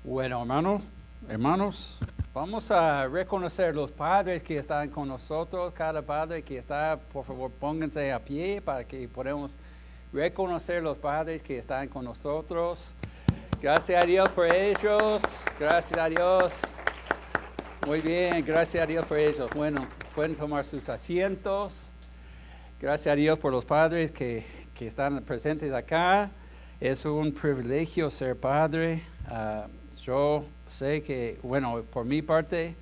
Bueno, hermanos, vamos a reconocer los padres que están con nosotros. Cada padre que está, por favor, pónganse a pie para que podamos reconocer los padres que están con nosotros. Gracias a Dios por ellos. Gracias a Dios. Muy bien, gracias a Dios por ellos. Bueno, pueden tomar sus asientos. Gracias a Dios por los padres que están presentes acá. Es un privilegio ser padre. Yo sé que, bueno, por mi parte,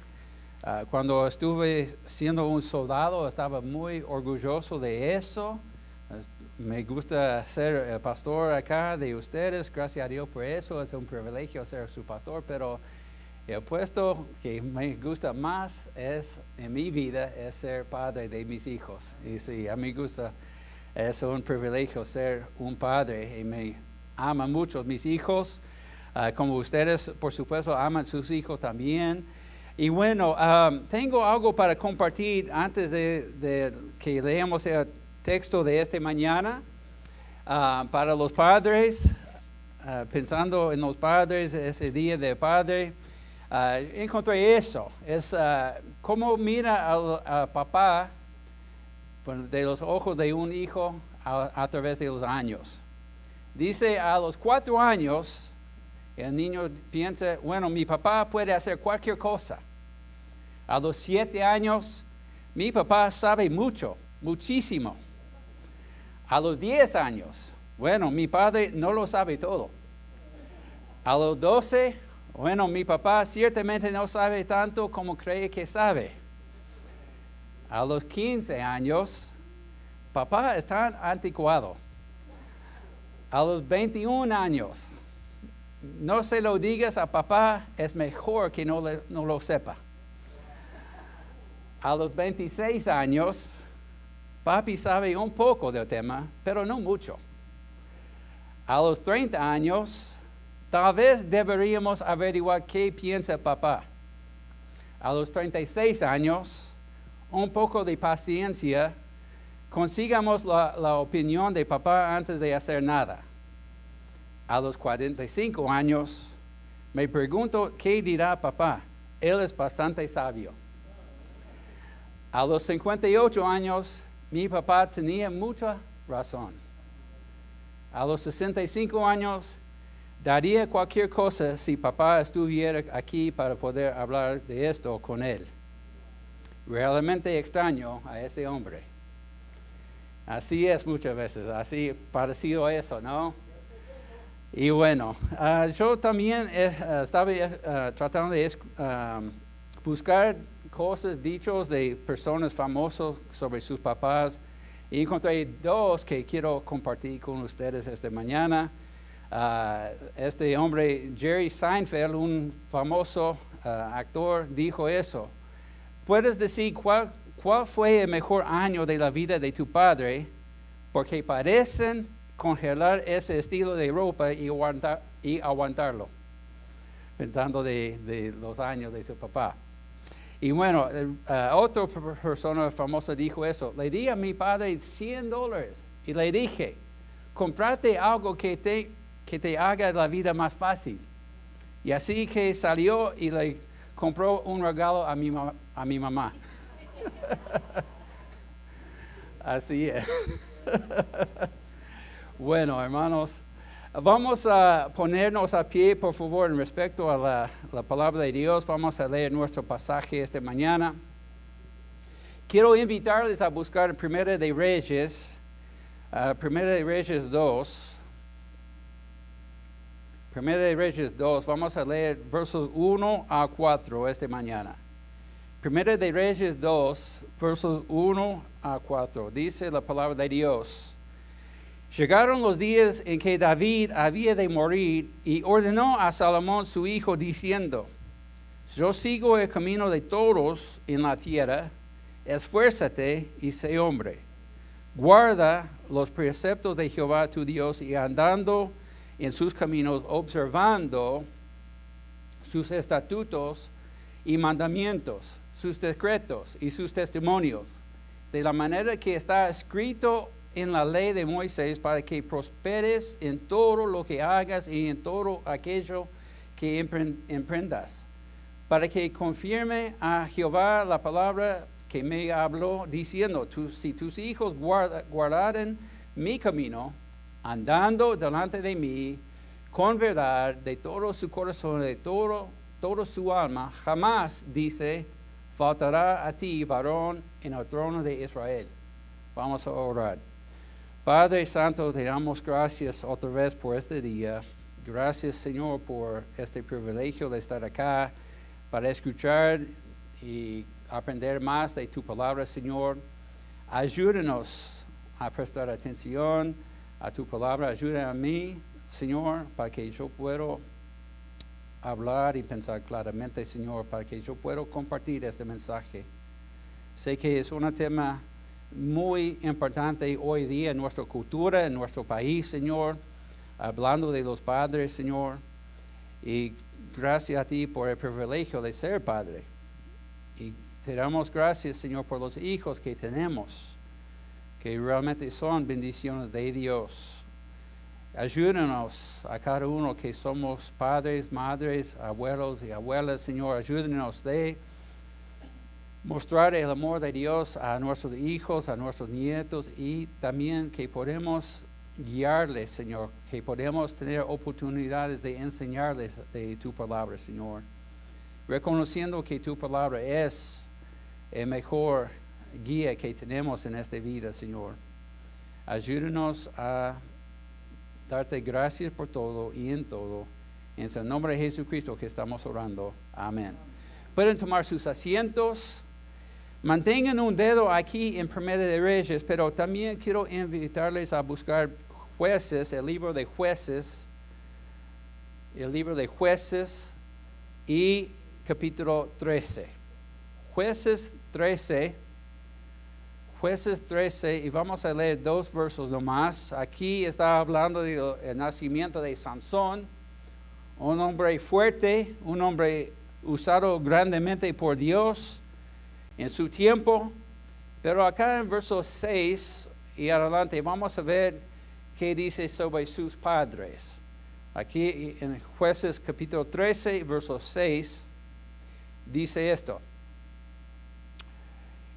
cuando estuve siendo un soldado, estaba muy orgulloso de eso. Me gusta ser el pastor acá de ustedes, gracias a Dios por eso. Es un privilegio ser su pastor, pero el puesto que me gusta más en mi vida es ser padre de mis hijos. Y sí, a mí me gusta, es un privilegio ser un padre y me aman mucho mis hijos. Como ustedes, por supuesto, aman sus hijos también. Y bueno, tengo algo para compartir antes de que leamos el texto de esta mañana. Para los padres, pensando en los padres, ese día de padre, encontré eso. Es cómo mira al papá de los ojos de un hijo a través de los años. Dice, a los 4 años, el niño piensa, bueno, mi papá puede hacer cualquier cosa. A los 7 años, mi papá sabe mucho, muchísimo. A los 10 años, bueno, mi padre no lo sabe todo. A los 12, bueno, mi papá ciertamente no sabe tanto como cree que sabe. A los 15 años, papá está anticuado. A los 21 años, no se lo digas a papá, es mejor que no lo sepa. A los 26 años, papi sabe un poco del tema, pero no mucho. A los 30 años, tal vez deberíamos averiguar qué piensa papá. A los 36 años, un poco de paciencia, consigamos la opinión de papá antes de hacer nada. A los 45 años, me pregunto, ¿qué dirá papá? Él es bastante sabio. A los 58 años, mi papá tenía mucha razón. A los 65 años, daría cualquier cosa si papá estuviera aquí para poder hablar de esto con él. Realmente extraño a ese hombre. Así es muchas veces, así parecido a eso, ¿no? Y bueno, yo también estaba tratando de buscar cosas, dichos de personas famosas sobre sus papás. Y encontré 2 que quiero compartir con ustedes esta mañana. Este hombre, Jerry Seinfeld, un famoso actor, dijo eso. ¿Puedes decir cuál fue el mejor año de la vida de tu padre? Porque parecen congelar ese estilo de ropa y aguantarlo, pensando de los años de su papá. Y bueno, otra persona famosa dijo eso. Le di a mi padre $100 y le dije, cómprate algo que te haga la vida más fácil. Y así que salió y le compró un regalo a mi mamá. Así es. Bueno, hermanos, vamos a ponernos a pie, por favor, en respecto a la palabra de Dios. Vamos a leer nuestro pasaje esta mañana. Quiero invitarles a buscar Primera de Reyes 2. Primera de Reyes 2, vamos a leer versos 1 a 4 esta mañana. Primera de Reyes 2, versos 1 a 4. Dice la palabra de Dios. Llegaron los días en que David había de morir y ordenó a Salomón su hijo diciendo, yo sigo el camino de todos en la tierra, esfuérzate y sé hombre. Guarda los preceptos de Jehová tu Dios y andando en sus caminos, observando sus estatutos y mandamientos, sus decretos y sus testimonios, de la manera que está escrito en la ley de Moisés, para que prosperes en todo lo que hagas y en todo aquello que emprendas, para que confirme a Jehová la palabra que me habló, diciendo, si tus hijos guardaren mi camino, andando delante de mí, con verdad, de todo su corazón, de todo su alma, jamás, dice, faltará a ti varón en el trono de Israel. Vamos a orar. Padre Santo, te damos gracias otra vez por este día. Gracias, Señor, por este privilegio de estar acá para escuchar y aprender más de tu palabra, Señor. Ayúdanos a prestar atención a tu palabra. Ayuda a mí, Señor, para que yo pueda hablar y pensar claramente, Señor, para que yo pueda compartir este mensaje. Sé que es un tema muy importante hoy día en nuestra cultura, en nuestro país, Señor, hablando de los padres, Señor, y gracias a ti por el privilegio de ser padre. Y te damos gracias, Señor, por los hijos que tenemos, que realmente son bendiciones de Dios. Ayúdanos a cada uno que somos padres, madres, abuelos y abuelas, Señor. Ayúdanos de mostrar el amor de Dios a nuestros hijos, a nuestros nietos, y también que podemos guiarles, Señor, que podemos tener oportunidades de enseñarles de tu palabra, Señor. Reconociendo que tu palabra es el mejor guía que tenemos en esta vida, Señor. Ayúdanos a darte gracias por todo y en todo. En el nombre de Jesucristo que estamos orando. Amén. Pueden tomar sus asientos. Mantengan un dedo aquí en Primera de Reyes, pero también quiero invitarles a buscar Jueces, el libro de Jueces y capítulo 13. Jueces 13, y vamos a leer 2 versos nomás. Aquí está hablando del nacimiento de Sansón, un hombre fuerte, un hombre usado grandemente por Dios en su tiempo. Pero acá en versos 6 y adelante vamos a ver qué dice sobre sus padres. Aquí en Jueces capítulo 13, verso 6, dice esto.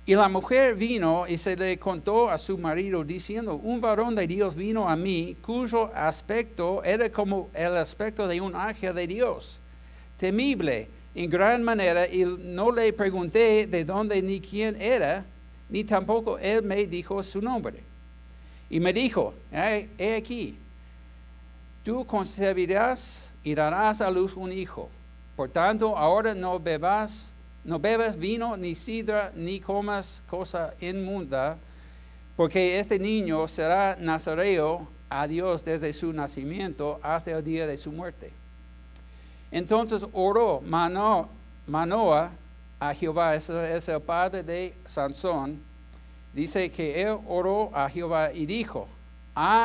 Y la mujer vino y se le contó a su marido diciendo, un varón de Dios vino a mí, cuyo aspecto era como el aspecto de un ángel de Dios, temible en gran manera, y no le pregunté de dónde ni quién era, ni tampoco él me dijo su nombre. Y me dijo, he aquí, tú concebirás y darás a luz un hijo. Por tanto, ahora no bebas vino, ni sidra, ni comas cosa inmunda, porque este niño será nazareo a Dios desde su nacimiento hasta el día de su muerte. Entonces oró Manoah a Jehová, ese es el padre de Sansón. Dice que él oró a Jehová y dijo,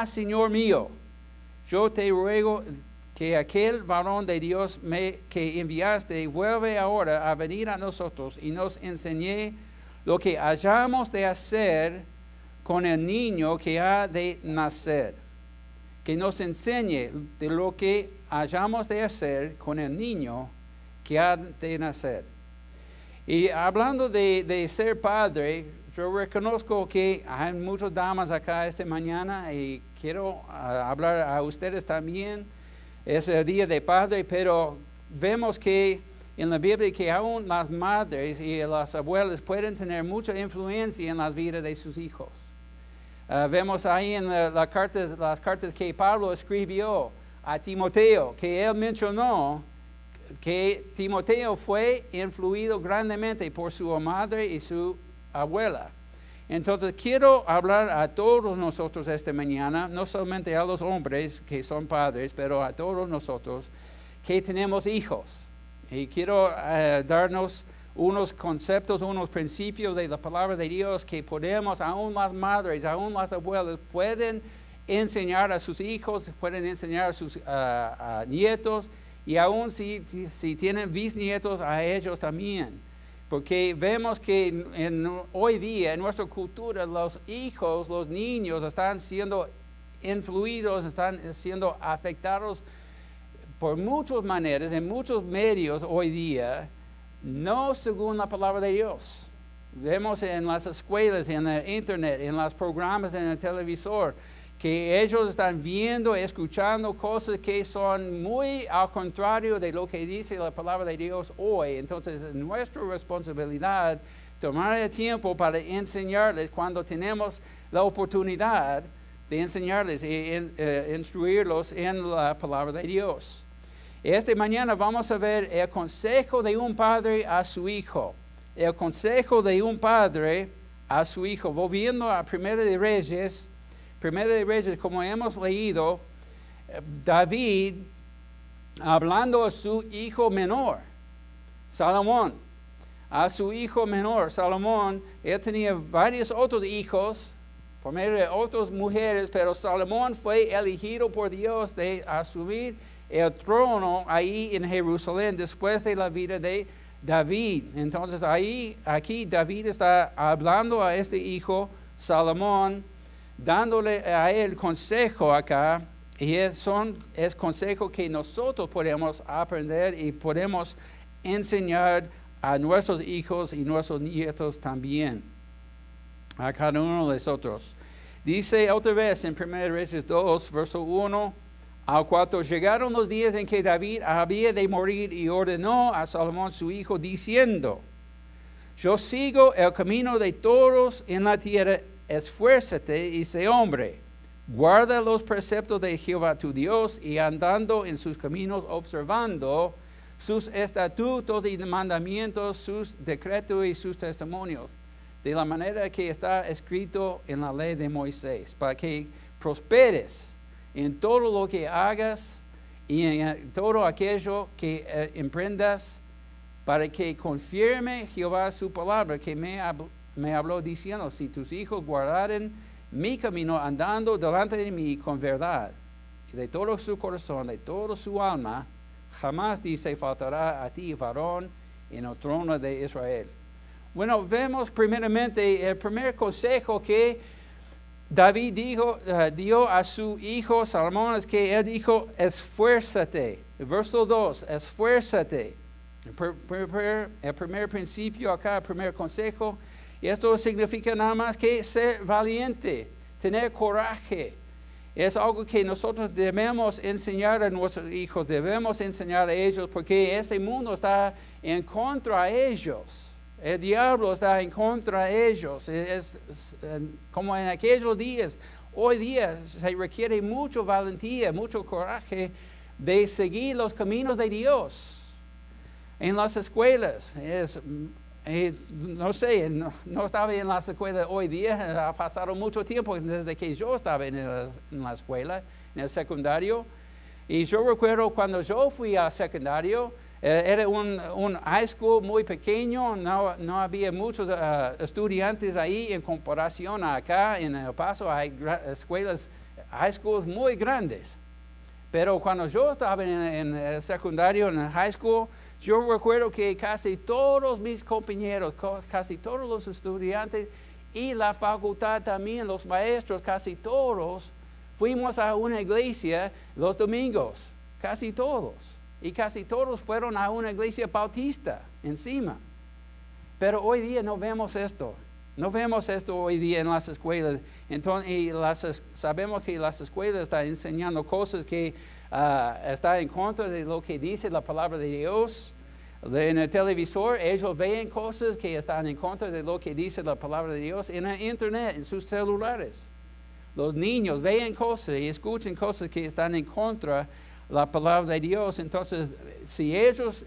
Señor mío, yo te ruego que aquel varón de Dios que enviaste vuelve ahora a venir a nosotros y nos enseñe lo que hayamos de hacer con el niño que ha de nacer. Que nos enseñe de lo que hayamos de hacer con el niño que ha de nacer. Y hablando de ser padre, yo reconozco que hay muchas damas acá esta mañana y quiero hablar a ustedes también. Es el día de padre, pero vemos que en la Biblia que aún las madres y las abuelas pueden tener mucha influencia en las vidas de sus hijos. Vemos ahí en las cartas que Pablo escribió a Timoteo, que él mencionó que Timoteo fue influido grandemente por su madre y su abuela. Entonces quiero hablar a todos nosotros esta mañana, no solamente a los hombres que son padres, pero a todos nosotros que tenemos hijos. Y quiero darnos unos conceptos, unos principios de la palabra de Dios que podemos, aún las madres, aún las abuelas, pueden enseñar a sus hijos, pueden enseñar a sus nietos, y aún si tienen bisnietos, a ellos también. Porque vemos que hoy día en nuestra cultura los hijos, los niños están siendo influidos, están siendo afectados por muchas maneras, en muchos medios hoy día, no según la palabra de Dios. Vemos en las escuelas, en el internet, en los programas en el televisor, que ellos están viendo, escuchando cosas que son muy al contrario de lo que dice la palabra de Dios hoy. Entonces, es nuestra responsabilidad tomar el tiempo para enseñarles cuando tenemos la oportunidad de enseñarles e instruirlos en la palabra de Dios. Esta mañana vamos a ver el consejo de un padre a su hijo. El consejo de un padre a su hijo. Volviendo a Primera de Reyes, como hemos leído, David hablando a su hijo menor, Salomón. A su hijo menor, Salomón, él tenía varios otros hijos, por medio de otras mujeres, pero Salomón fue elegido por Dios de asumir el trono ahí en Jerusalén después de la vida de David. Entonces aquí David está hablando a este hijo, Salomón, dándole a él consejo acá, y es consejo que nosotros podemos aprender y podemos enseñar a nuestros hijos y nuestros nietos también, a cada uno de nosotros. Dice otra vez en 1 Reyes 2, verso 1 al 4, llegaron los días en que David había de morir y ordenó a Salomón su hijo diciendo, yo sigo el camino de todos en la tierra, esfuérzate y sé hombre, guarda los preceptos de Jehová tu Dios y andando en sus caminos observando sus estatutos y mandamientos, sus decretos y sus testimonios, de la manera que está escrito en la ley de Moisés, para que prosperes en todo lo que hagas y en todo aquello que emprendas, para que confirme Jehová su palabra que me habló diciendo, si tus hijos guardaren mi camino andando delante de mí con verdad, y de todo su corazón, de toda su alma, jamás dice faltará a ti varón en el trono de Israel. Bueno, vemos primeramente el primer consejo que David dio a su hijo Salomón, es que él dijo, esfuérzate. El verso 2, esfuérzate. El primer principio acá, el primer consejo, y esto significa nada más que ser valiente, tener coraje. Es algo que nosotros debemos enseñar a nuestros hijos, debemos enseñar a ellos, porque este mundo está en contra de ellos. El diablo está en contra de ellos. Es como en aquellos días. Hoy día se requiere mucha valentía, mucho coraje de seguir los caminos de Dios. En las escuelas, no sé, no estaba en la escuela hoy día, ha pasado mucho tiempo desde que yo estaba en la escuela, en el secundario. Y yo recuerdo cuando yo fui al secundario, era un high school muy pequeño, no había muchos estudiantes ahí en comparación a acá en El Paso. Hay escuelas, high schools muy grandes. Pero cuando yo estaba en el secundario, en el high school, yo recuerdo que casi todos mis compañeros, casi todos los estudiantes y la facultad también, los maestros, casi todos, fuimos a una iglesia los domingos, casi todos. Y casi todos fueron a una iglesia bautista encima. Pero hoy día no vemos esto. No vemos esto hoy día en las escuelas. Entonces, sabemos que las escuelas están enseñando cosas que están en contra de lo que dice la palabra de Dios. En el televisor ellos ven cosas que están en contra de lo que dice la palabra de Dios. En el internet, en sus celulares. Los niños ven cosas y escuchan cosas que están en contra de la palabra de Dios. Entonces, si ellos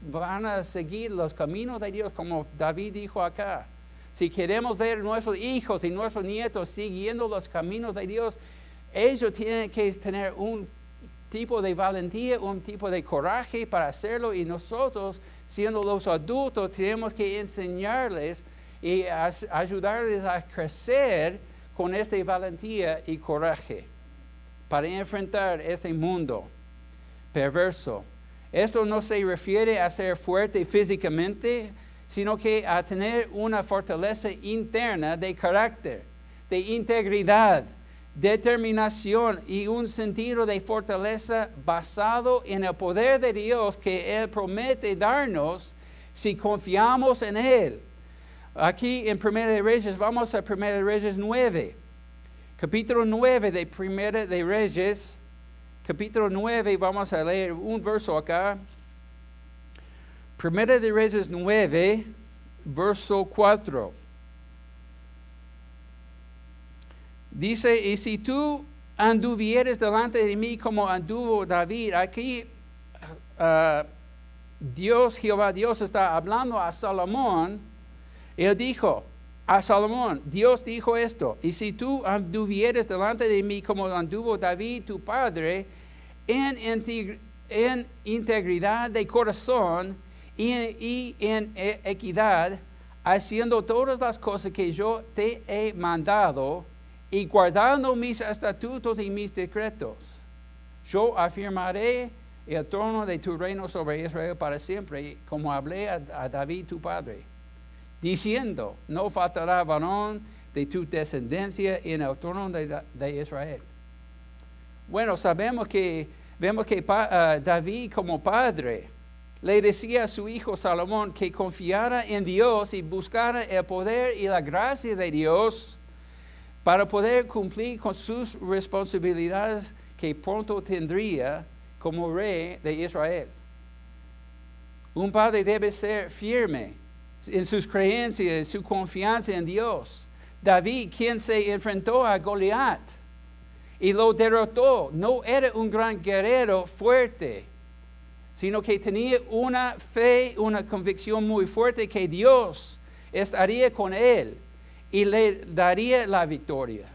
van a seguir los caminos de Dios, como David dijo acá, si queremos ver nuestros hijos y nuestros nietos siguiendo los caminos de Dios, ellos tienen que tener un tipo de valentía, un tipo de coraje para hacerlo, y nosotros, siendo los adultos, tenemos que enseñarles y ayudarles a crecer con esta valentía y coraje para enfrentar este mundo perverso. Esto no se refiere a ser fuerte físicamente, sino que a tener una fortaleza interna de carácter, de integridad, determinación y un sentido de fortaleza basado en el poder de Dios que Él promete darnos si confiamos en Él. Aquí en Primera de Reyes, vamos a Primera de Reyes 9. Capítulo 9 de Primera de Reyes. Capítulo 9, vamos a leer un verso acá. Primera de Reyes 9, verso 4. Dice, y si tú anduvieres delante de mí como anduvo David, aquí Jehová Dios está hablando a Salomón. Él dijo a Salomón, Dios dijo esto, y si tú anduvieres delante de mí como anduvo David tu padre, en integridad de corazón y en equidad, haciendo todas las cosas que yo te he mandado, y guardando mis estatutos y mis decretos, yo afirmaré el trono de tu reino sobre Israel para siempre, como hablé a David tu padre, diciendo, no faltará varón de tu descendencia en el trono de Israel. Bueno, vemos que David como padre le decía a su hijo Salomón que confiara en Dios y buscara el poder y la gracia de Dios para poder cumplir con sus responsabilidades que pronto tendría como rey de Israel. Un padre debe ser firme en sus creencias, en su confianza en Dios. David, quien se enfrentó a Goliat y lo derrotó, no era un gran guerrero fuerte, sino que tenía una fe, una convicción muy fuerte que Dios estaría con él y le daría la victoria.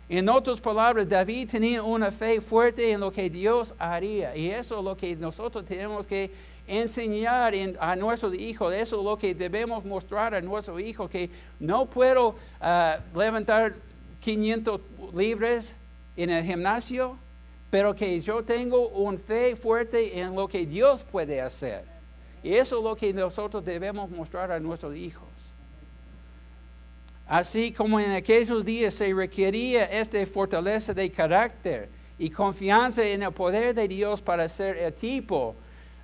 En otras palabras, David tenía una fe fuerte en lo que Dios haría. Y eso es lo que nosotros tenemos que enseñar a nuestros hijos. Eso es lo que debemos mostrar a nuestros hijos, que no puedo levantar 500 libras en el gimnasio, pero que yo tengo una fe fuerte en lo que Dios puede hacer. Y eso es lo que nosotros debemos mostrar a nuestros hijos. Así como en aquellos días se requería esta fortaleza de carácter y confianza en el poder de Dios para ser el tipo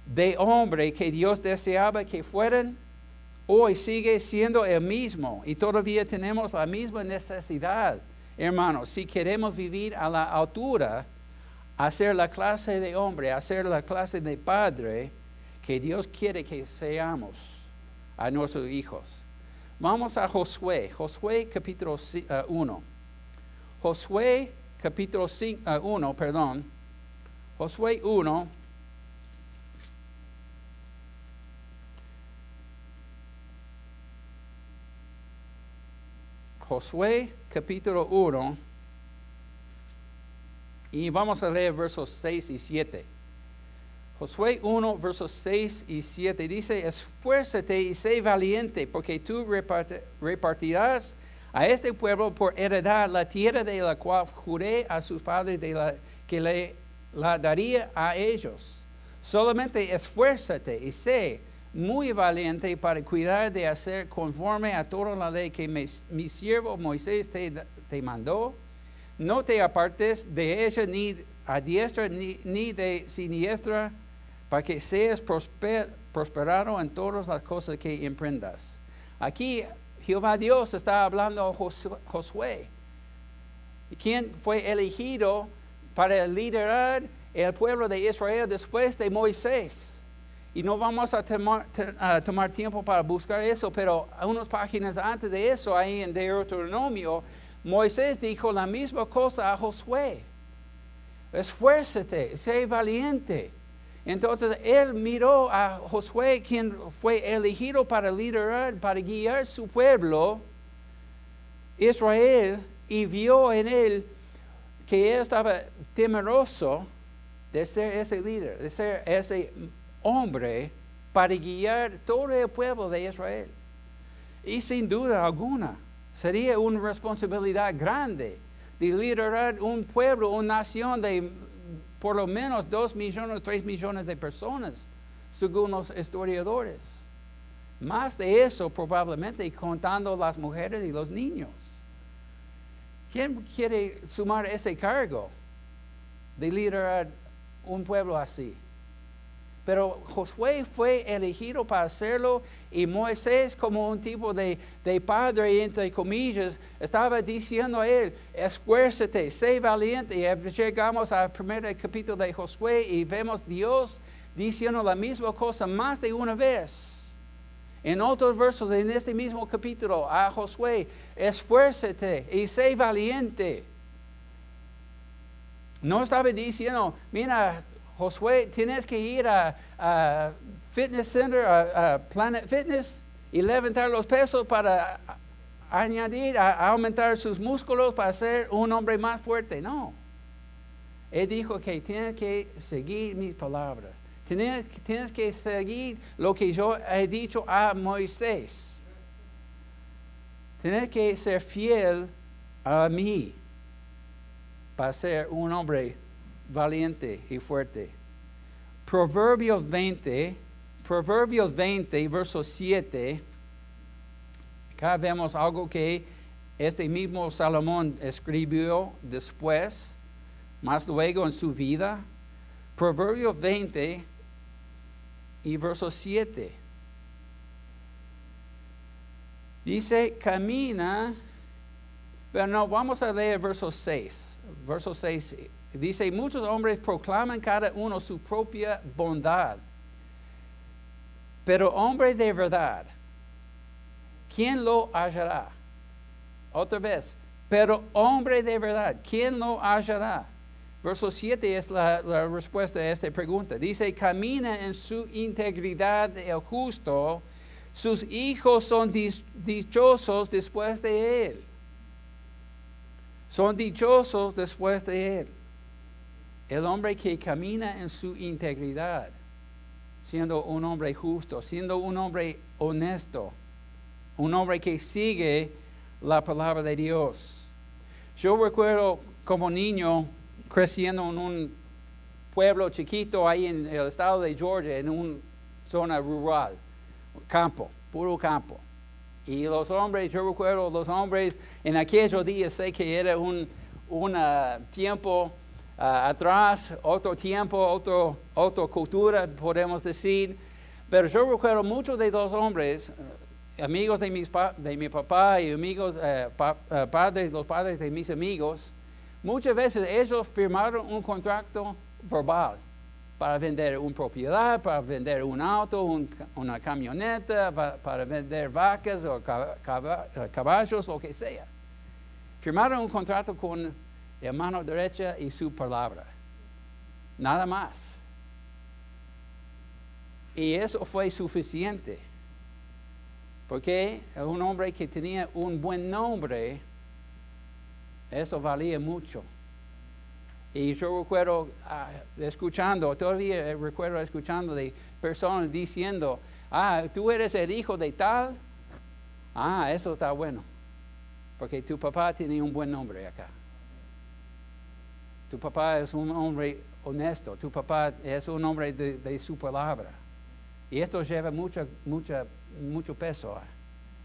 de hombre que Dios deseaba que fueran, hoy sigue siendo el mismo y todavía tenemos la misma necesidad, hermanos, si queremos vivir a la altura, hacer la clase de hombre, hacer la clase de padre que Dios quiere que seamos a nuestros hijos. Vamos a Josué capítulo 1. Josué capítulo 1, perdón. Josué 1. Josué capítulo 1. Y vamos a leer versos 6 y 7. Josué 1, versos 6 y 7 dice, esfuérzate y sé valiente, porque tú repartirás a este pueblo por heredad la tierra de la cual juré a sus padres que la daría a ellos. Solamente esfuérzate y sé muy valiente para cuidar de hacer conforme a toda la ley que mi siervo Moisés te mandó. No te apartes de ella ni a diestra ni de siniestra, para que seas prosperado en todas las cosas que emprendas. Aquí Jehová Dios está hablando a Josué, quien fue elegido para liderar el pueblo de Israel después de Moisés. Y no vamos a tomar tiempo para buscar eso, pero unas páginas antes de eso, ahí en Deuteronomio, Moisés dijo la misma cosa a Josué. Esfuérzate, sé valiente. Entonces él miró a Josué, quien fue elegido para liderar, para guiar su pueblo, Israel, y vio en él que él estaba temeroso de ser ese líder, de ser ese hombre para guiar todo el pueblo de Israel. Y sin duda alguna, sería una responsabilidad grande de liderar un pueblo, una nación de por lo menos 2 millones, 3 millones de personas, según los historiadores. Más de eso probablemente, contando las mujeres y los niños. ¿Quién quiere sumar ese cargo de liderar un pueblo así? Pero Josué fue elegido para hacerlo y Moisés, como un tipo de padre, entre comillas, estaba diciendo a él, esfuérzate, sé valiente. Y llegamos al primer capítulo de Josué y vemos Dios diciendo la misma cosa más de una vez. En otros versos, en este mismo capítulo, a Josué, esfuérzate y sé valiente. No estaba diciendo, mira, Josué, tienes que ir a Fitness Center, a Planet Fitness y levantar los pesos para añadir, a aumentar sus músculos para ser un hombre más fuerte. No. Él dijo que tienes que seguir mis palabras. Tienes que seguir lo que yo he dicho a Moisés. Tienes que ser fiel a mí para ser un hombre valiente y fuerte. Proverbios 20, verso 7. Acá vemos algo que este mismo Salomón escribió después, más luego en su vida. Proverbios 20 y verso 7. Dice, camina, pero no, vamos a leer verso 6. Verso 6 dice, muchos hombres proclaman cada uno su propia bondad, pero hombre de verdad, ¿quién lo hallará? Otra vez, pero hombre de verdad, ¿quién lo hallará? Verso 7 es la respuesta a esta pregunta. Dice, camina en su integridad el justo, sus hijos son dichosos después de él. Son dichosos después de él. El hombre que camina en su integridad, siendo un hombre justo, siendo un hombre honesto, un hombre que sigue la palabra de Dios. Yo recuerdo como niño creciendo en un pueblo chiquito ahí en el estado de Georgia, en una zona rural, campo, puro campo. Y los hombres, yo recuerdo los hombres en aquellos días, sé que era un tiempo atrás, otro tiempo, otra cultura, podemos decir. Pero yo recuerdo muchos de los hombres, amigos de mi papá y amigos, los padres de mis amigos, muchas veces ellos firmaron un contrato verbal para vender una propiedad, para vender un auto, una camioneta, para vender vacas o caballos, lo que sea. Firmaron un contrato con la mano derecha y su palabra. Nada más. Y eso fue suficiente. Porque un hombre que tenía un buen nombre, eso valía mucho. Y yo recuerdo todavía recuerdo escuchando de personas diciendo, tú eres el hijo de tal. Eso está bueno. Porque tu papá tiene un buen nombre acá. Tu papá es un hombre honesto. Tu papá es un hombre de su palabra. Y esto lleva mucho peso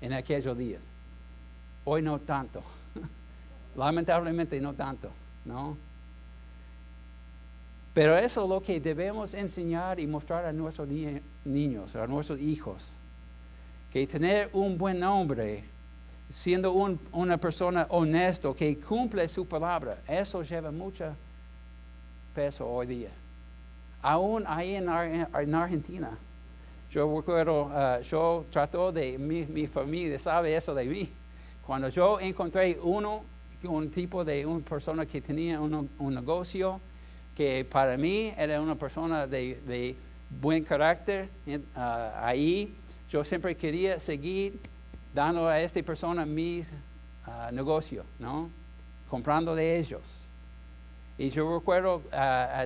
en aquellos días. Hoy no tanto. Lamentablemente no tanto, ¿no? Pero eso es lo que debemos enseñar y mostrar a nuestros niños, a nuestros hijos. Que tener un buen nombre, siendo una persona honesta, que cumple su palabra, eso lleva mucho peso hoy día. Aún ahí en Argentina. Yo recuerdo, yo trato de, mi familia sabe eso de mí. Cuando yo encontré un tipo de una persona que tenía un negocio, que para mí era una persona de buen carácter, ahí yo siempre quería seguir dando a esta persona mis negocios, ¿no? Comprando de ellos. Y yo recuerdo,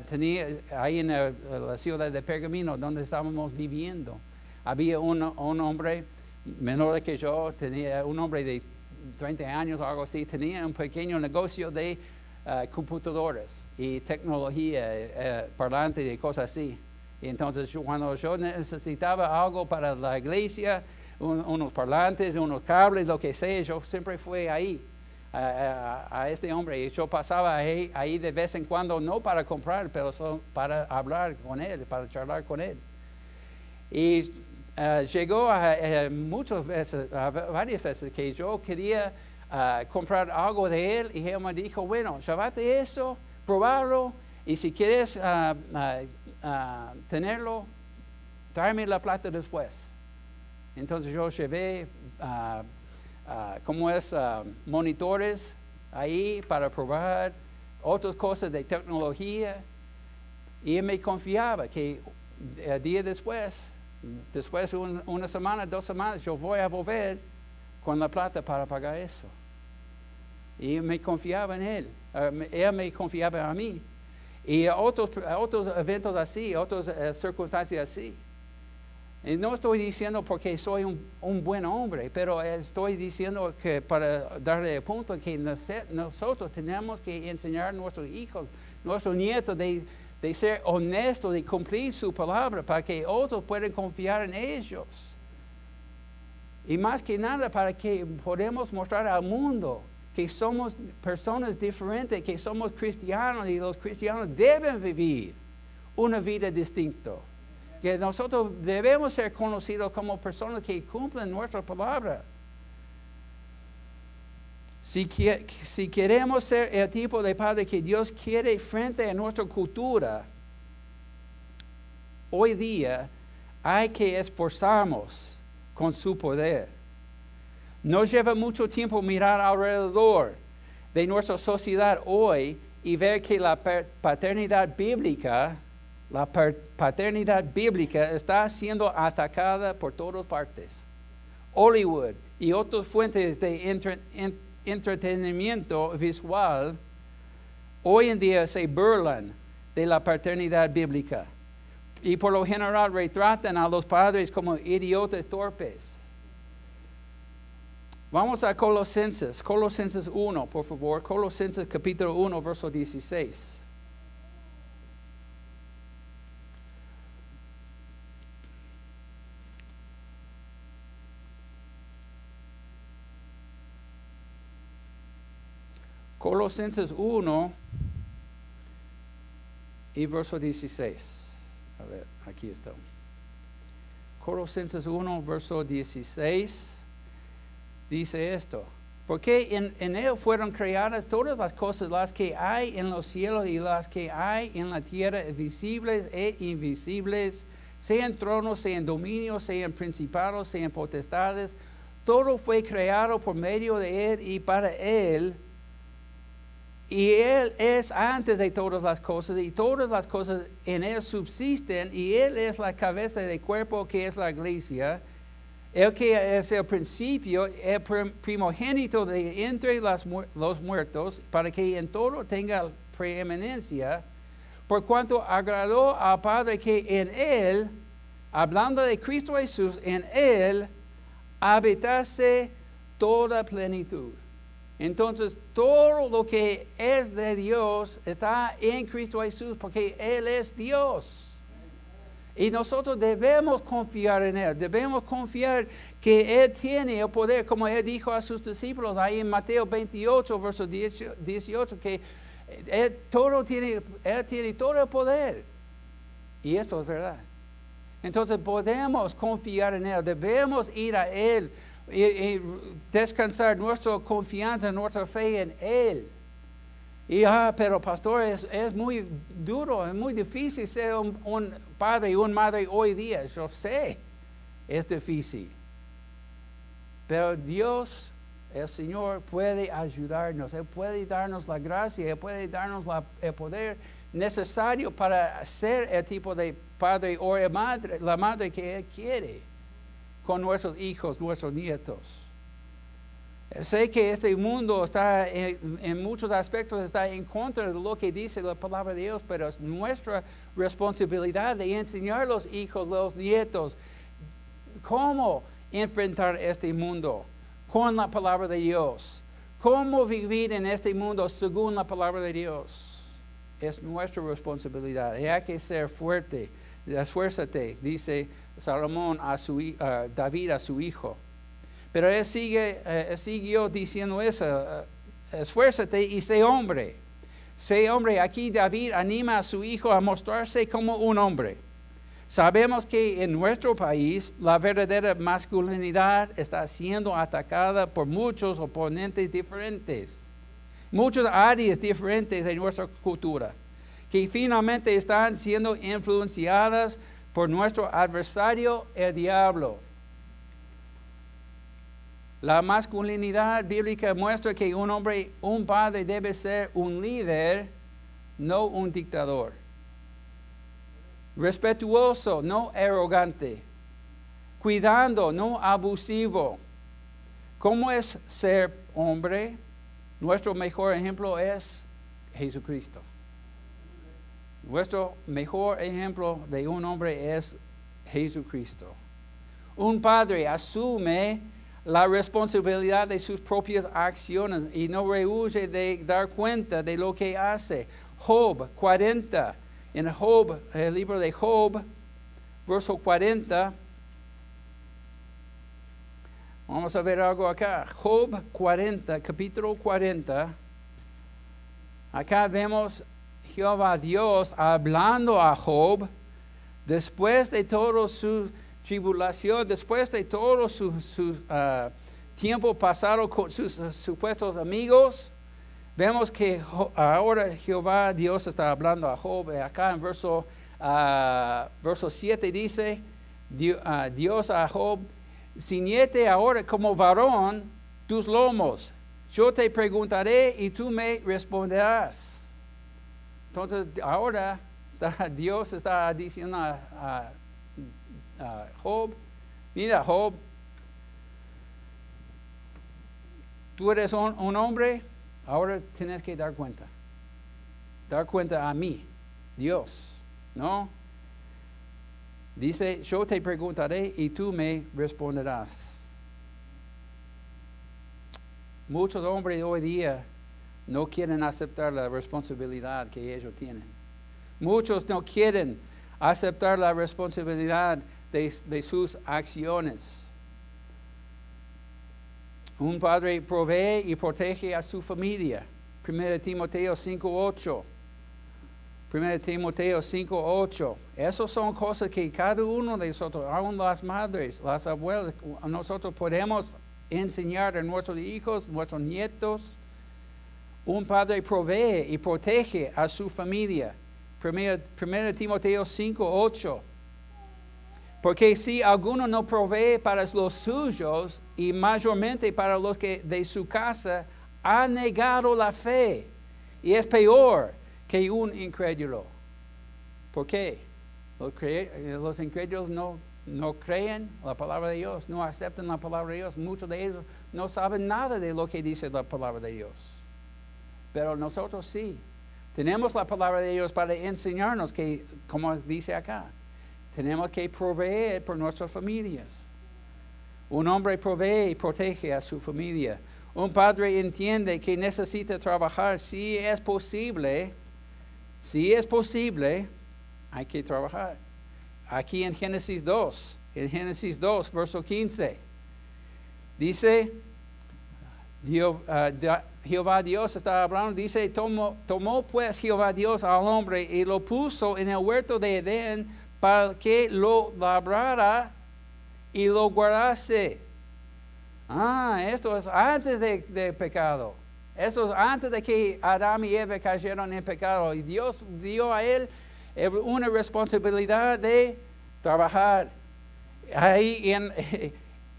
tenía ahí en la ciudad de Pergamino, donde estábamos viviendo, había un hombre menor que yo, tenía un hombre de 30 años o algo así, tenía un pequeño negocio de computadoras y tecnología, parlantes y cosas así. Y entonces cuando yo necesitaba algo para la iglesia, unos parlantes, unos cables, lo que sea, yo siempre fui ahí a este hombre. Y yo pasaba ahí de vez en cuando, no para comprar, pero solo para hablar con él, para charlar con él. Y llegó varias veces que yo quería comprar algo de él y él me dijo, bueno, llévate eso, probarlo y si quieres tenerlo, tráeme la plata después. Entonces yo llevé monitores ahí para probar otras cosas de tecnología y él me confiaba que el día después de una semana, 2 semanas, yo voy a volver con la plata para pagar eso. Y me confiaba en él. Él me confiaba a mí. Y otros eventos así, otras circunstancias así. Y no estoy diciendo porque soy un buen hombre, pero estoy diciendo que para darle el punto que nosotros tenemos que enseñar a nuestros hijos, nuestros nietos de ser honestos, de cumplir su palabra para que otros puedan confiar en ellos. Y más que nada para que podamos mostrar al mundo que somos personas diferentes, que somos cristianos y los cristianos deben vivir una vida distinta. Que nosotros debemos ser conocidos como personas que cumplen nuestra palabra. Si queremos ser el tipo de padre que Dios quiere frente a nuestra cultura, hoy día hay que esforzarnos con su poder. No lleva mucho tiempo mirar alrededor de nuestra sociedad hoy y ver que la paternidad bíblica está siendo atacada por todas partes. Hollywood y otras fuentes de entretenimiento visual hoy en día se burlan de la paternidad bíblica y por lo general retratan a los padres como idiotas torpes. Vamos a Colosenses 1, por favor. Colosenses capítulo 1, verso 16. Colosenses 1 y verso 16. A ver, aquí está. Colosenses 1, verso 16. Dice esto, porque en él fueron creadas todas las cosas, las que hay en los cielos y las que hay en la tierra, visibles e invisibles, sean tronos, sean dominios, sean principados, sean potestades. Todo fue creado por medio de él y para él. Y él es antes de todas las cosas y todas las cosas en él subsisten y él es la cabeza del cuerpo que es la iglesia. El que es el principio, el primogénito de entre los muertos, para que en todo tenga preeminencia, por cuanto agradó al Padre que en él, hablando de Cristo Jesús, en él habitase toda plenitud. Entonces, todo lo que es de Dios está en Cristo Jesús, porque Él es Dios. Y nosotros debemos confiar en Él, debemos confiar que Él tiene el poder, como Él dijo a sus discípulos ahí en Mateo 28, verso 18, que Él tiene todo el poder. Y esto es verdad. Entonces podemos confiar en Él, debemos ir a Él y descansar nuestra confianza, nuestra fe en Él. Y, pero pastor, es muy duro, es muy difícil ser un padre y una madre hoy día. Yo sé, es difícil. Pero Dios, el Señor, puede ayudarnos. Él puede darnos la gracia, Él puede darnos el poder necesario para ser el tipo de padre o la madre que Él quiere con nuestros hijos, nuestros nietos. Sé que este mundo está en muchos aspectos está en contra de lo que dice la palabra de Dios, pero es nuestra responsabilidad de enseñar a los hijos, los nietos, cómo enfrentar este mundo con la palabra de Dios, cómo vivir en este mundo según la palabra de Dios. Es nuestra responsabilidad y hay que ser fuerte. Esfuérzate, dice Salomón a David, a su hijo. Pero él siguió diciendo eso esfuérzate y sé hombre. Sé hombre. Aquí David anima a su hijo a mostrarse como un hombre. Sabemos que en nuestro país la verdadera masculinidad está siendo atacada por muchos oponentes diferentes, muchas áreas diferentes de nuestra cultura, que finalmente están siendo influenciadas por nuestro adversario, el diablo. La masculinidad bíblica muestra que un hombre, un padre debe ser un líder, no un dictador. Respetuoso, no arrogante. Cuidando, no abusivo. ¿Cómo es ser hombre? Nuestro mejor ejemplo es Jesucristo. Nuestro mejor ejemplo de un hombre es Jesucristo. Un padre asume la responsabilidad de sus propias acciones y no rehúye de dar cuenta de lo que hace. Job 40. En Job, el libro de Job, verso 40, vamos a ver algo acá. Job 40, capítulo 40. Acá vemos Jehová Dios hablando a Job después de toda su tribulación, después de todo su tiempo pasado con sus supuestos amigos. Vemos que ahora Jehová Dios está hablando a Job. Acá en verso 7 dice, Dios a Job, ciñete ahora como varón tus lomos. Yo te preguntaré y tú me responderás. Entonces ahora Dios está diciendo a Job, mira Job, tú eres un hombre. Ahora tienes que dar cuenta. Dar cuenta a mí, Dios, ¿no? Dice, yo te preguntaré y tú me responderás. Muchos hombres hoy día no quieren aceptar la responsabilidad que ellos tienen. Muchos no quieren aceptar la responsabilidad de sus acciones. Un padre provee y protege a su familia. 1 Timoteo 5:8. 1 Timoteo 5:8. Esas son cosas que cada uno de nosotros, aún las madres, las abuelas, nosotros podemos enseñar a nuestros hijos, nuestros nietos. Un padre provee y protege a su familia. 1 Timoteo 5:8. Porque si alguno no provee para los suyos y mayormente para los que de su casa, ha negado la fe y es peor que un incrédulo. ¿Por qué? Los incrédulos no creen la palabra de Dios, no aceptan la palabra de Dios. Muchos de ellos no saben nada de lo que dice la palabra de Dios. Pero nosotros sí. Tenemos la palabra de Dios para enseñarnos que, como dice acá, tenemos que proveer por nuestras familias. Un hombre provee y protege a su familia. Un padre entiende que necesita trabajar. Si es posible, hay que trabajar. Aquí en Génesis 2, verso 15, dice, Jehová Dios está hablando, dice, tomó pues Jehová Dios al hombre y lo puso en el huerto de Edén para que lo labrara y lo guardase. Esto es antes de pecado. Eso es antes de que Adán y Eva cayeron en pecado. Y Dios dio a él una responsabilidad de trabajar ahí en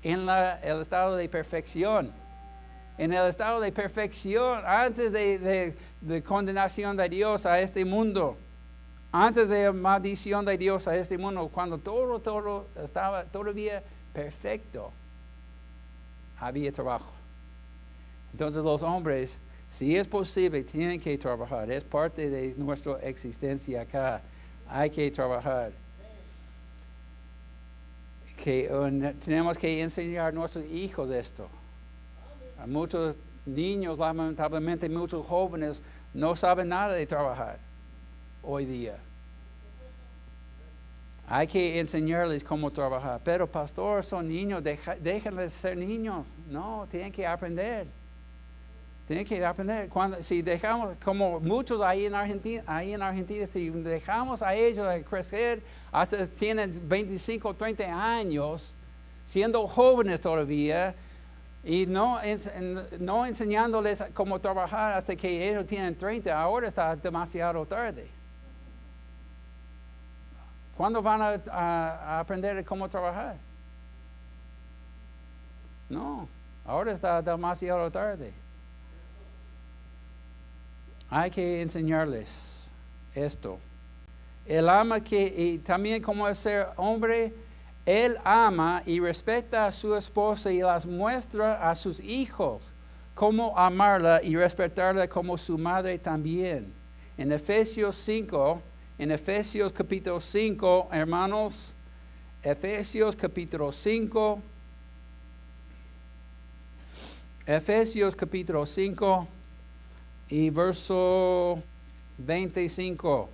el estado de perfección. En el estado de perfección, antes de condenación de Dios a este mundo. Antes de la maldición de Dios a este mundo, cuando todo estaba todavía perfecto, había trabajo. Entonces los hombres, si es posible, tienen que trabajar. Es parte de nuestra existencia acá. Hay que trabajar. Tenemos que enseñar a nuestros hijos esto. A muchos niños, lamentablemente, muchos jóvenes no saben nada de trabajar hoy día. Hay que enseñarles cómo trabajar. Pero pastor, son niños, déjenles ser niños. No, tienen que aprender. Tienen que aprender. Si dejamos, como muchos ahí en Argentina, si dejamos a ellos crecer, hasta tienen 25, 30 años, siendo jóvenes todavía, y no enseñándoles cómo trabajar hasta que ellos tienen 30, ahora está demasiado tarde. ¿Cuándo van a aprender cómo trabajar? No, ahora está demasiado tarde. Hay que enseñarles esto. Él ama y también como es ser hombre, él ama y respeta a su esposa y las muestra a sus hijos cómo amarla y respetarla como su madre también. En Efesios capítulo 5, hermanos, Efesios capítulo 5, y verso 25.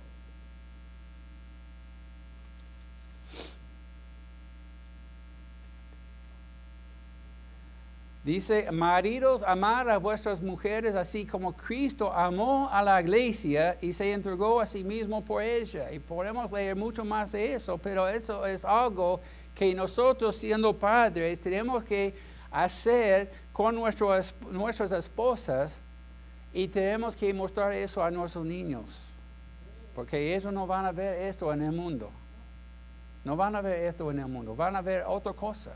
Dice, maridos, amad a vuestras mujeres así como Cristo amó a la iglesia y se entregó a sí mismo por ella. Y podemos leer mucho más de eso, pero eso es algo que nosotros siendo padres tenemos que hacer con nuestras esposas y tenemos que mostrar eso a nuestros niños. Porque ellos no van a ver esto en el mundo. No van a ver esto en el mundo, van a ver otra cosa.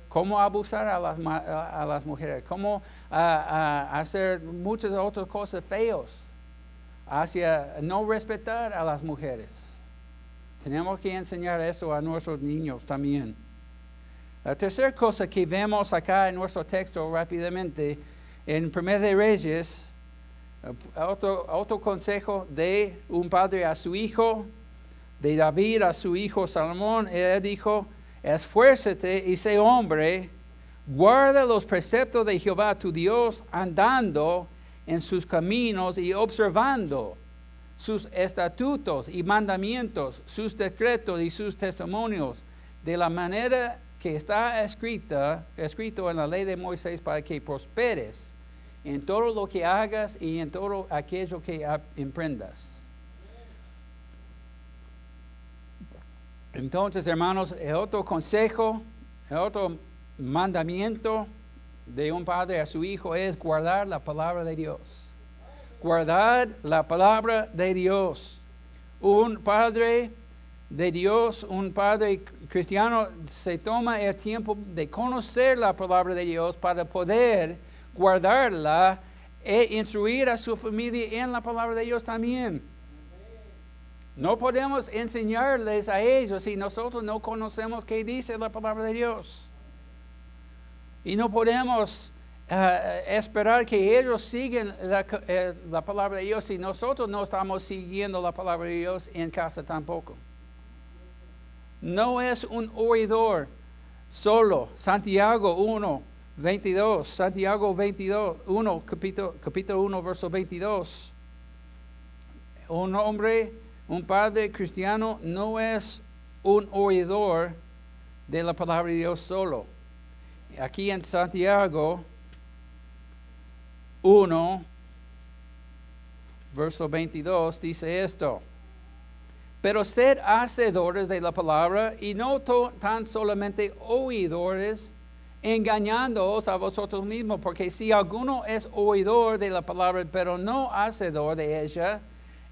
Cómo abusar a las mujeres, cómo hacer muchas otras cosas feas, hacia no respetar a las mujeres. Tenemos que enseñar eso a nuestros niños también. La tercera cosa que vemos acá en nuestro texto rápidamente, en 1 de Reyes, otro consejo de un padre a su hijo, de David a su hijo Salomón, él dijo, esfuérzate y sé hombre, guarda los preceptos de Jehová tu Dios, andando en sus caminos y observando sus estatutos y mandamientos, sus decretos y sus testimonios, de la manera que está escrito en la ley de Moisés, para que prosperes en todo lo que hagas y en todo aquello que emprendas. Entonces, hermanos, el otro consejo, el otro mandamiento de un padre a su hijo es guardar la palabra de Dios. Guardar la palabra de Dios. Un padre de Dios, un padre cristiano, se toma el tiempo de conocer la palabra de Dios para poder guardarla e instruir a su familia en la palabra de Dios también. No podemos enseñarles a ellos si nosotros no conocemos qué dice la palabra de Dios. Y no podemos esperar que ellos sigan la palabra de Dios si nosotros no estamos siguiendo la palabra de Dios en casa tampoco. No es un oidor solo. Santiago 1, 22. Santiago 22, 1, capítulo 1, verso 22. Un padre cristiano no es un oidor de la palabra de Dios solo. Aquí en Santiago 1, verso 22, dice esto. Pero sed hacedores de la palabra y no tan solamente oidores, engañándoos a vosotros mismos, porque si alguno es oidor de la palabra, pero no hacedor de ella,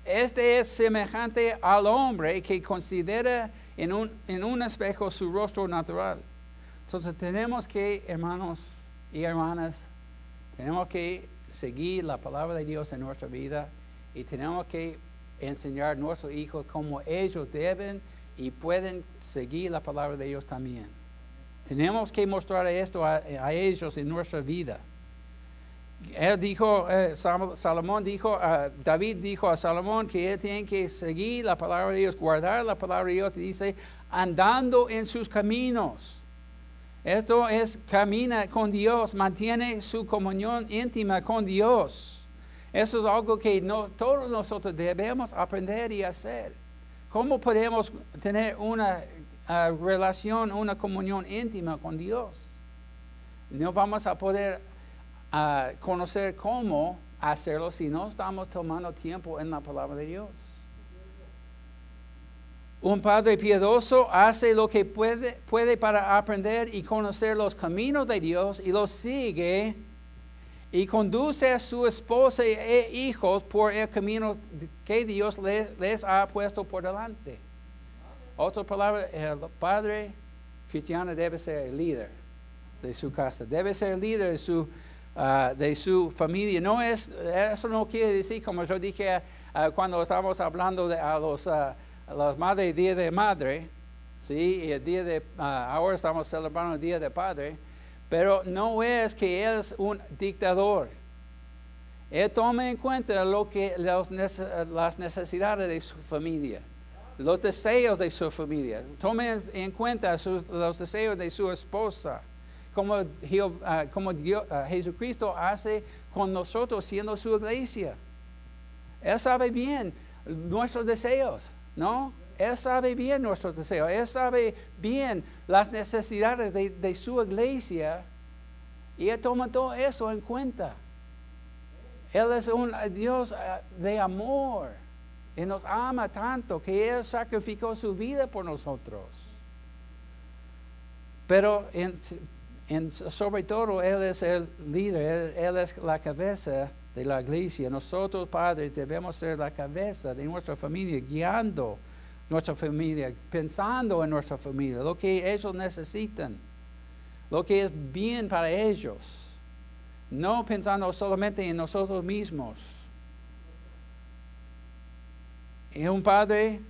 este es semejante al hombre que considera en un espejo su rostro natural. Entonces tenemos que, hermanos y hermanas, tenemos que seguir la palabra de Dios en nuestra vida y tenemos que enseñar a nuestros hijos cómo ellos deben y pueden seguir la palabra de Dios también. Tenemos que mostrar esto a ellos en nuestra vida. Él dijo, David dijo a Salomón que él tiene que seguir la palabra de Dios, guardar la palabra de Dios, y dice, andando en sus caminos. Esto es, camina con Dios, mantiene su comunión íntima con Dios. Eso es algo que todos nosotros debemos aprender y hacer. ¿Cómo podemos tener una relación, una comunión íntima con Dios? No vamos a poder conocer cómo hacerlo si no estamos tomando tiempo en la palabra de Dios. Un padre piadoso hace lo que puede para aprender y conocer los caminos de Dios y los sigue y conduce a su esposa e hijos por el camino que Dios les ha puesto por delante. Otra palabra, el padre cristiano debe ser el líder de su casa, debe ser el líder de su familia. Eso no quiere decir, como yo dije cuando estábamos hablando de a las madres, Día de Madre, ¿sí? Y el día ahora estamos celebrando el Día de Padre, pero no es que él es un dictador. Él toma en cuenta las necesidades de su familia, los deseos de su familia. Toma en cuenta los deseos de su esposa, como Jesucristo hace con nosotros siendo su iglesia. Él sabe bien nuestros deseos, ¿no? Él sabe bien nuestros deseos. Él sabe bien las necesidades de su iglesia. Y Él toma todo eso en cuenta. Él es un Dios de amor. Y nos ama tanto que Él sacrificó su vida por nosotros. Pero sobre todo Él es el líder. Él es la cabeza de la iglesia. Nosotros padres debemos ser la cabeza de nuestra familia, guiando nuestra familia, pensando en nuestra familia, lo que ellos necesitan, lo que es bien para ellos, no pensando solamente en nosotros mismos. Y un padre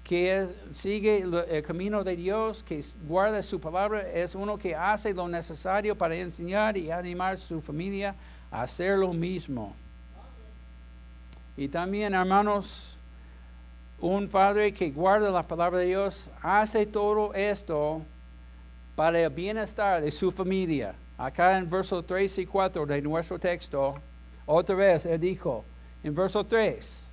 que sigue el camino de Dios, que guarda su palabra, es uno que hace lo necesario para enseñar y animar a su familia a hacer lo mismo. Y también, hermanos, un padre que guarda la palabra de Dios hace todo esto para el bienestar de su familia. Acá en versos 3 y 4 de nuestro texto, otra vez él dijo, en verso 3,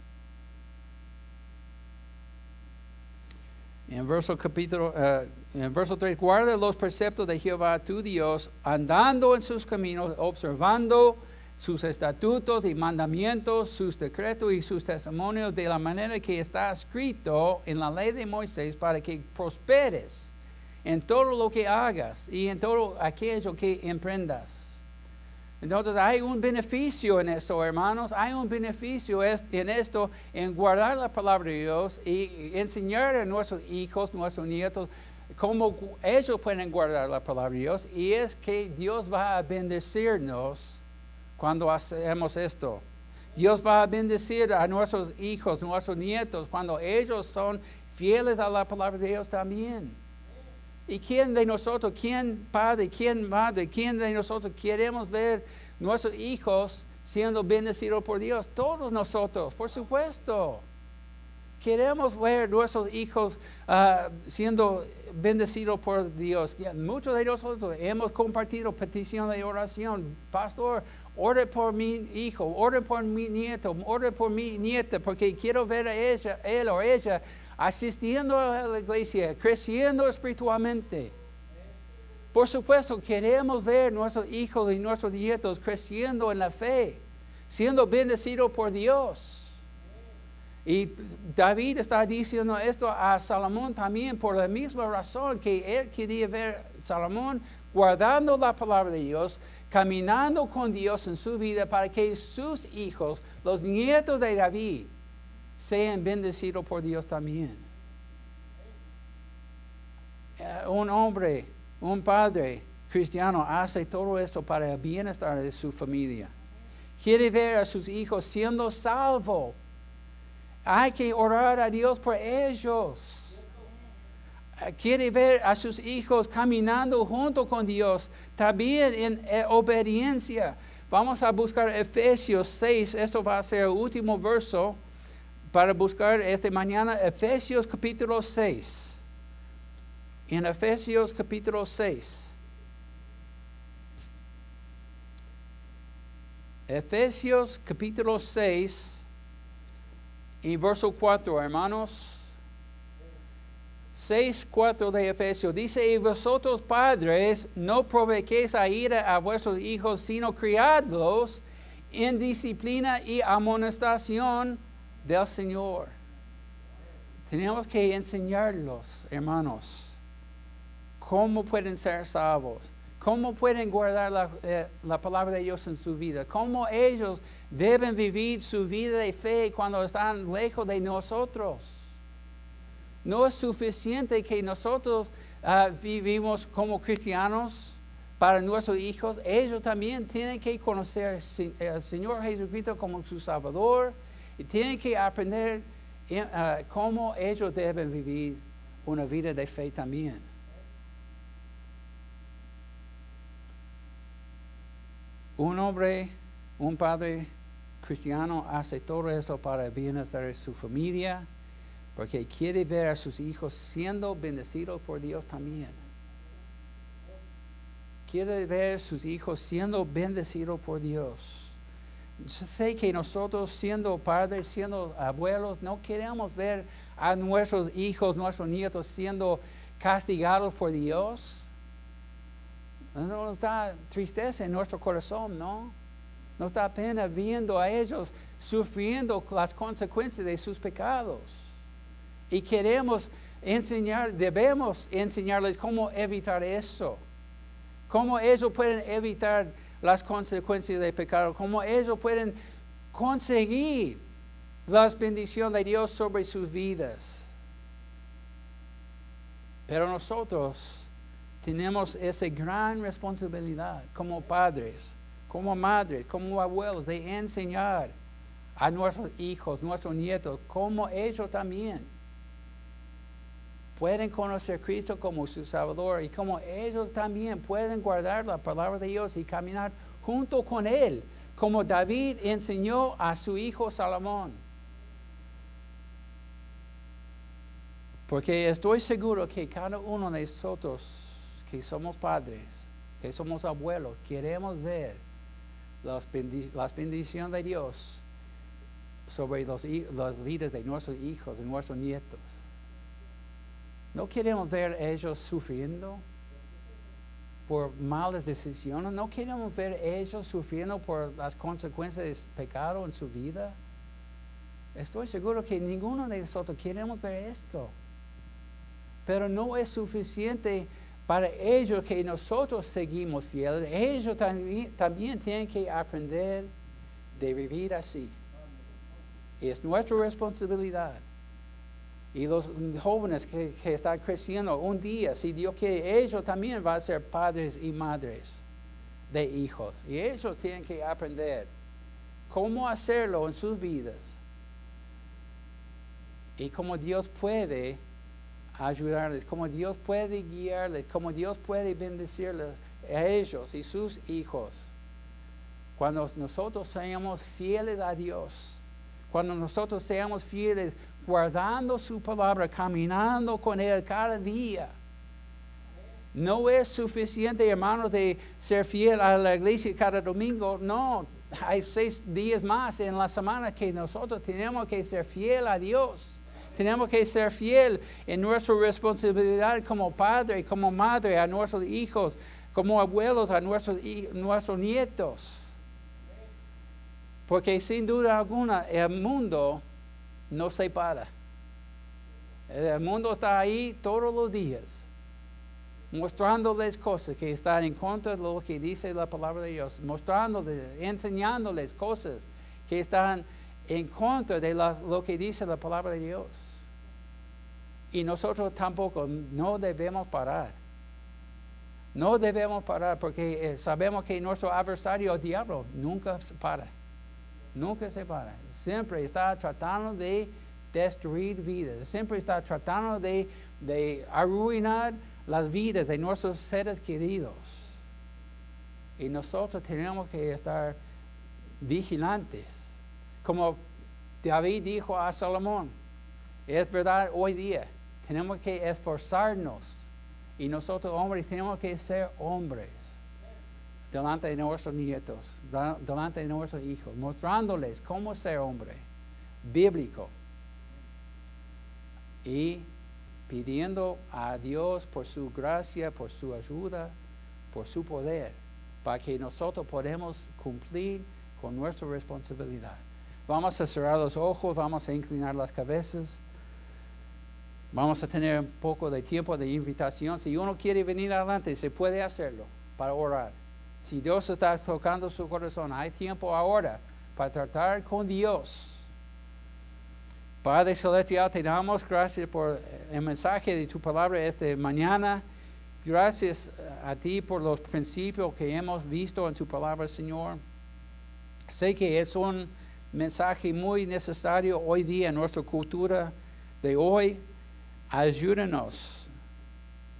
en verso 3, guarda los preceptos de Jehová tu Dios, andando en sus caminos, observando sus estatutos y mandamientos, sus decretos y sus testimonios de la manera que está escrito en la ley de Moisés, para que prosperes en todo lo que hagas y en todo aquello que emprendas. Entonces hay un beneficio en esto, hermanos. Hay un beneficio en esto, en guardar la palabra de Dios y enseñar a nuestros hijos, nuestros nietos, cómo ellos pueden guardar la palabra de Dios. Y es que Dios va a bendecirnos cuando hacemos esto. Dios va a bendecir a nuestros hijos, nuestros nietos, cuando ellos son fieles a la palabra de Dios también. ¿Y quién de nosotros, quién padre, quién madre, quién de nosotros queremos ver nuestros hijos siendo bendecidos por Dios? Todos nosotros, por supuesto. Queremos ver nuestros hijos siendo bendecidos por Dios. Muchos de nosotros hemos compartido peticiones de oración. Pastor, ore por mi hijo, ore por mi nieto, ore por mi nieta, porque quiero ver a él o ella asistiendo a la iglesia, creciendo espiritualmente. Por supuesto, queremos ver nuestros hijos y nuestros nietos creciendo en la fe, siendo bendecidos por Dios. Y David está diciendo esto a Salomón también por la misma razón, que él quería ver a Salomón guardando la palabra de Dios, caminando con Dios en su vida, para que sus hijos, los nietos de David, sean bendecidos por Dios también. Un hombre, un padre cristiano hace todo esto para el bienestar de su familia. Quiere ver a sus hijos siendo salvos. Hay que orar a Dios por ellos. Quiere ver a sus hijos caminando junto con Dios, también en obediencia. Vamos a buscar Efesios 6, esto va a ser el último verso para buscar esta mañana, Efesios capítulo 6. En Efesios capítulo 6. Efesios capítulo 6 y verso 4, hermanos. 6:4 de Efesios dice, y vosotros padres, no provoquéis a ira a vuestros hijos, sino criadlos en disciplina y amonestación del Señor. Tenemos que enseñarlos, hermanos, cómo pueden ser salvos, cómo pueden guardar la palabra de Dios en su vida, cómo ellos deben vivir su vida de fe cuando están lejos de nosotros. No es suficiente que nosotros vivimos como cristianos para nuestros hijos. Ellos también tienen que conocer al Señor Jesucristo como su Salvador y tienen que aprender cómo ellos deben vivir una vida de fe también. Un padre cristiano hace todo esto para el bienestar de su familia, porque quiere ver a sus hijos siendo bendecidos por Dios también. Quiere ver a sus hijos siendo bendecidos por Dios. Yo sé que nosotros siendo padres, siendo abuelos, no queremos ver a nuestros hijos, nuestros nietos siendo castigados por Dios. Nos da tristeza en nuestro corazón, ¿no? Nos da pena viendo a ellos sufriendo las consecuencias de sus pecados. Y debemos enseñarles cómo evitar eso. Cómo ellos pueden evitar las consecuencias del pecado. Cómo ellos pueden conseguir las bendiciones de Dios sobre sus vidas. Pero nosotros tenemos esa gran responsabilidad como padres, como madres, como abuelos, de enseñar a nuestros hijos, nuestros nietos, cómo ellos también pueden conocer a Cristo como su Salvador y como ellos también pueden guardar la palabra de Dios y caminar junto con Él, como David enseñó a su hijo Salomón. Porque estoy seguro que cada uno de nosotros que somos padres, que somos abuelos, queremos ver las bendiciones de Dios sobre las vidas de nuestros hijos y nuestros nietos. No queremos ver ellos sufriendo por malas decisiones. No queremos ver ellos sufriendo por las consecuencias del pecado en su vida. Estoy seguro que ninguno de nosotros queremos ver esto. Pero no es suficiente para ellos que nosotros seguimos fieles. Ellos también tienen que aprender de vivir así. Es nuestra responsabilidad. Y los jóvenes que están creciendo un día, si Dios quiere, ellos también van a ser padres y madres de hijos. Y ellos tienen que aprender cómo hacerlo en sus vidas. Y cómo Dios puede ayudarles, cómo Dios puede guiarles, cómo Dios puede bendecirles a ellos y sus hijos. Cuando nosotros seamos fieles a Dios, cuando nosotros seamos fieles guardando su palabra, caminando con Él cada día. No es suficiente, hermanos, de ser fiel a la iglesia cada domingo. No, hay 6 días más en la semana que nosotros tenemos que ser fiel a Dios. Tenemos que ser fiel en nuestra responsabilidad como padre, como madre, a nuestros hijos, como abuelos, a nuestros nietos. Porque sin duda alguna el mundo no se para. El mundo está ahí todos los días, mostrándoles cosas que están en contra de lo que dice la palabra de Dios, enseñándoles cosas que están en contra de lo que dice la palabra de Dios. Y nosotros tampoco no debemos parar. No debemos parar porque sabemos que nuestro adversario, el diablo, nunca se para. Nunca se para. Siempre está tratando de destruir vidas. Siempre está tratando de arruinar las vidas de nuestros seres queridos. Y nosotros tenemos que estar vigilantes. Como David dijo a Salomón, es verdad hoy día, tenemos que esforzarnos. Y nosotros hombres tenemos que ser hombres delante de nuestros nietos, delante de nuestros hijos, mostrándoles cómo ser hombre bíblico. Y pidiendo a Dios por su gracia, por su ayuda, por su poder, para que nosotros podamos cumplir con nuestra responsabilidad. Vamos a cerrar los ojos, vamos a inclinar las cabezas. Vamos a tener un poco de tiempo de invitación. Si uno quiere venir adelante, se puede hacerlo para orar. Si Dios está tocando su corazón, hay tiempo ahora para tratar con Dios. Padre Celestial, te damos gracias por el mensaje de tu palabra esta mañana. Gracias a ti por los principios que hemos visto en tu palabra, Señor. Sé que es un mensaje muy necesario hoy día en nuestra cultura de hoy. Ayúdanos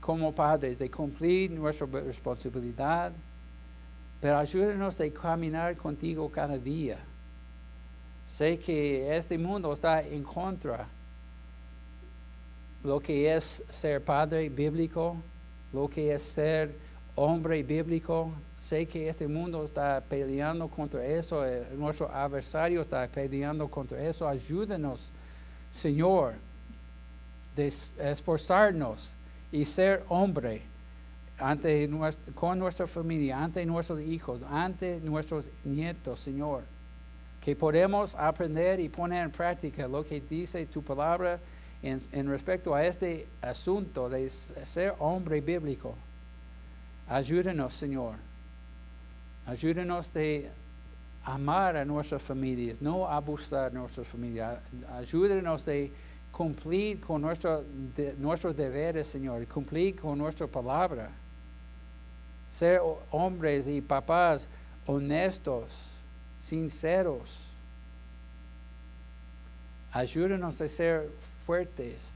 como padres de cumplir nuestra responsabilidad, pero ayúdanos de caminar contigo cada día. Sé que este mundo está en contra lo que es ser padre bíblico, lo que es ser hombre bíblico. Sé que este mundo está peleando contra eso, nuestro adversario está peleando contra eso. Ayúdanos, Señor, de esforzarnos y ser hombre con nuestra familia, ante nuestros hijos, ante nuestros nietos, Señor. Que podemos aprender y poner en práctica lo que dice tu palabra en respecto a este asunto de ser hombre bíblico. Ayúdenos, Señor. Ayúdenos de amar a nuestras familias, no abusar de nuestras familias. Ayúdenos de cumplir con nuestros deberes, Señor, cumplir con nuestra palabra. Ser hombres y papás honestos, sinceros. Ayúdanos a ser fuertes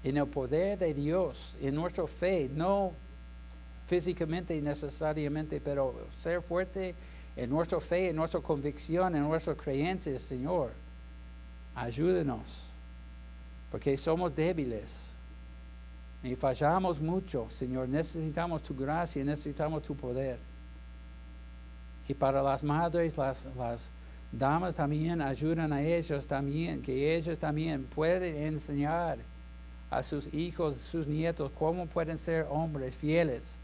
en el poder de Dios, en nuestra fe, no físicamente necesariamente, pero ser fuerte en nuestra fe, en nuestra convicción, en nuestras creencias, Señor. Ayúdanos, porque somos débiles y fallamos mucho, Señor. Necesitamos tu gracia, necesitamos tu poder. Y para las madres, las damas también, ayudan a ellas también, que ellas también pueden enseñar a sus hijos, sus nietos, cómo pueden ser hombres fieles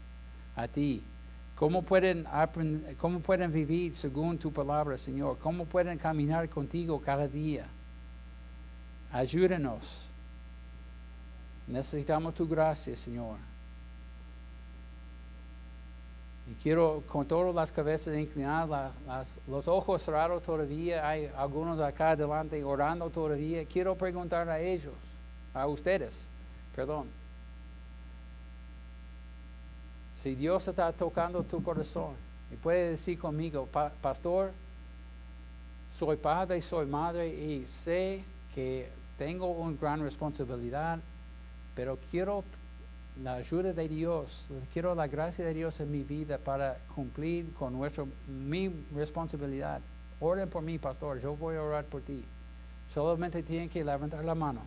a ti, cómo pueden vivir según tu palabra, Señor, cómo pueden caminar contigo cada día. Ayúdanos. Necesitamos tu gracia, Señor. Y quiero con todas las cabezas inclinadas, los ojos cerrados todavía, hay algunos acá adelante orando todavía. Quiero preguntar a ellos, a ustedes, perdón. Si Dios está tocando tu corazón, y puede decir conmigo, pastor, soy padre, soy madre y sé que tengo una gran responsabilidad, pero quiero la ayuda de Dios, quiero la gracia de Dios en mi vida para cumplir con mi responsabilidad. Oren por mí, pastor, yo voy a orar por ti. Solamente tienen que levantar la mano.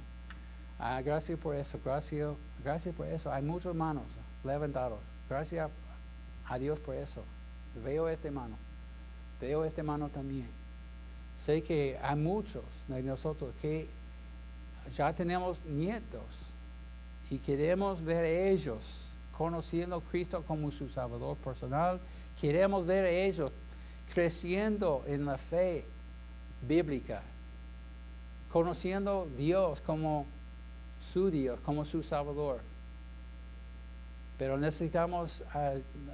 Gracias por eso, gracias por eso. Hay muchas manos levantados. Gracias a Dios por eso. Veo esta mano también. Sé que hay muchos de nosotros que ya tenemos nietos y queremos ver a ellos conociendo a Cristo como su Salvador personal. Queremos ver a ellos creciendo en la fe bíblica, conociendo a Dios como su Dios, como su Salvador. Pero necesitamos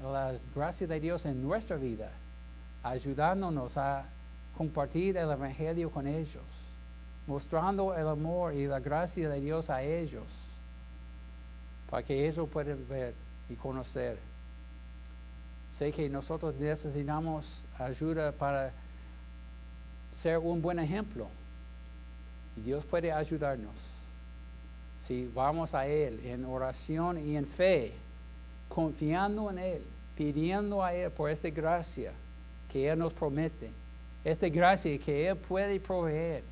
la gracia de Dios en nuestra vida, ayudándonos a compartir el Evangelio con ellos, mostrando el amor y la gracia de Dios a ellos, para que ellos puedan ver y conocer. Sé que nosotros necesitamos ayuda para ser un buen ejemplo, y Dios puede ayudarnos si vamos a Él en oración y en fe, confiando en Él, pidiendo a Él por esta gracia que Él nos promete, esta gracia que Él puede proveer.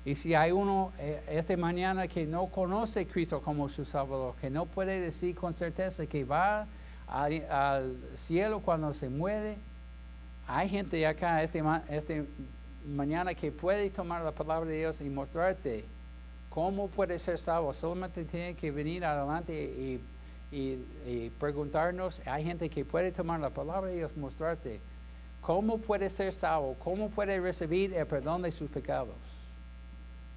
Y si hay uno esta mañana que no conoce a Cristo como su Salvador, que no puede decir con certeza que va al cielo cuando se muere, hay gente acá esta mañana que puede tomar la palabra de Dios y mostrarte ¿Cómo puede ser salvo? Solamente tiene que venir adelante y preguntarnos. Hay gente que puede tomar la palabra y mostrarte cómo puede ser salvo, cómo puede recibir el perdón de sus pecados.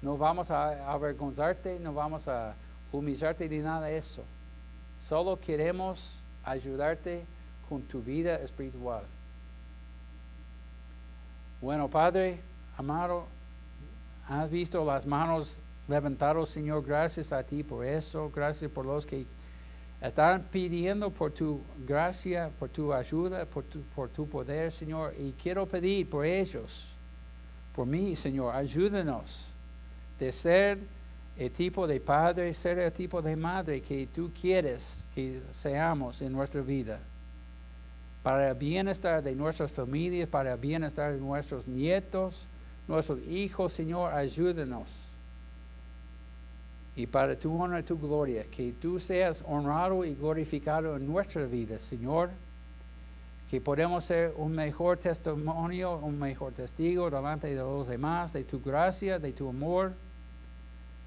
No vamos a avergonzarte, no vamos a humillarte ni nada de eso. Solo queremos ayudarte con tu vida espiritual. Bueno, Padre amado, has visto las manos levantadas, Señor. Gracias a ti por eso. Gracias por los que están pidiendo por tu gracia, por tu ayuda, por tu poder, Señor. Y quiero pedir por ellos, por mí, Señor. Ayúdanos de ser el tipo de padre, ser el tipo de madre que tú quieres que seamos en nuestra vida. Para el bienestar de nuestras familias, para el bienestar de nuestros nietos, nuestros hijos, Señor, ayúdanos. Y para tu honor y tu gloria, que tú seas honrado y glorificado en nuestra vida, Señor. Que podamos ser un mejor testimonio, un mejor testigo delante de los demás, de tu gracia, de tu amor.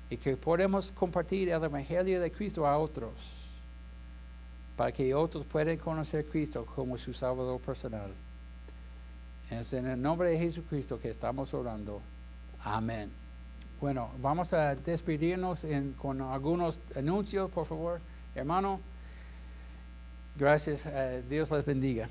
Y que podamos compartir el Evangelio de Cristo a otros, para que otros puedan conocer a Cristo como su Salvador personal. Es en el nombre de Jesucristo que estamos orando. Amén. Bueno, vamos a despedirnos con algunos anuncios, por favor. Hermano, gracias. Dios les bendiga.